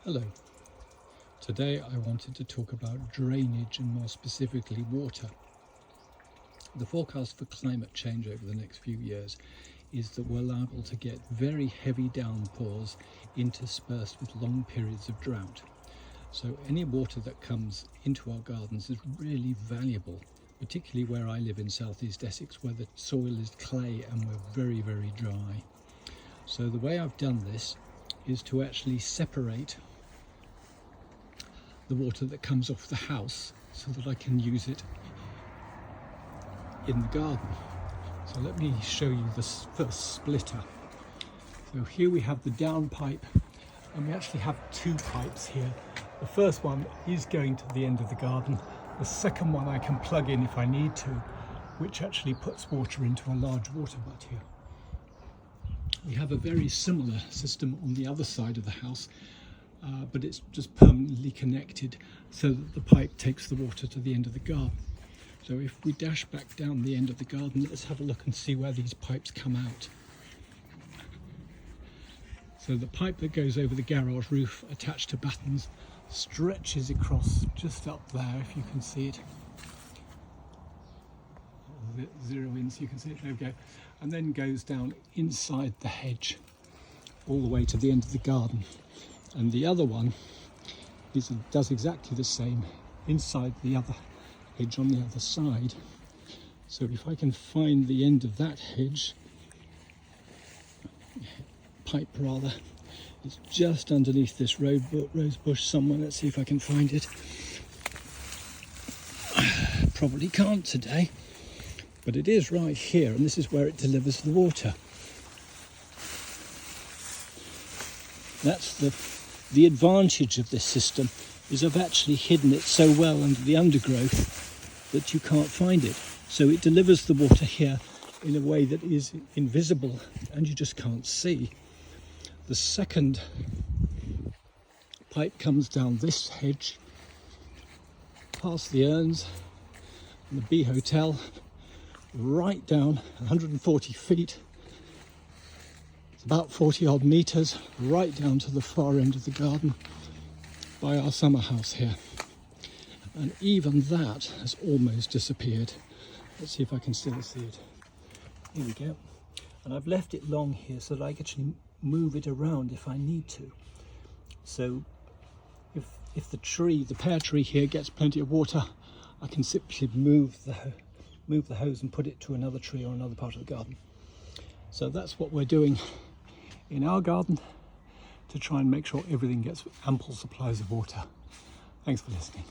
Hello. Today I wanted to talk about drainage and more specifically water. The forecast for climate change over the next few years is that we're liable to get very heavy downpours interspersed with long periods of drought. So any water that comes into our gardens is really valuable, particularly where I live in southeast Essex, where the soil is clay and we're very, very dry. So the way I've done this is to actually separate the water that comes off the house so that I can use it in the garden. So let me show you this first splitter. So here we have the downpipe, and we actually have two pipes here. The first one is going to the end of the garden. The second one I can plug in if I need to, which actually puts water into a large water butt here. We have a very similar system on the other side of the house, but it's just permanently connected so that the pipe takes the water to the end of the garden. So if we dash back down the end of the garden, let's have a look and see where these pipes come out. So the pipe that goes over the garage roof attached to battens stretches across just up there, if you can see it. Zero in so you can see it, there we go. And then goes down inside the hedge all the way to the end of the garden. And the other one does exactly the same inside the other hedge on the other side. So if I can find the end of that hedge, pipe rather, it's just underneath this rose bush somewhere. Let's see if I can find it. Probably can't today, but it is right here, and this is where it delivers the water. That's the advantage of this system, is I've actually hidden it so well under the undergrowth that you can't find it. So it delivers the water here in a way that is invisible and you just can't see. The second pipe comes down this hedge, past the urns and the bee hotel, right down 140 feet. It's about 40 odd metres, right down to the far end of the garden by our summer house here. And even that has almost disappeared. Let's see if I can still see it. Here we go. And I've left it long here so that I can actually move it around if I need to. So if the pear tree here gets plenty of water, I can simply move the hose and put it to another tree or another part of the garden. So that's what we're doing in our garden to try and make sure everything gets ample supplies of water. Thanks for listening.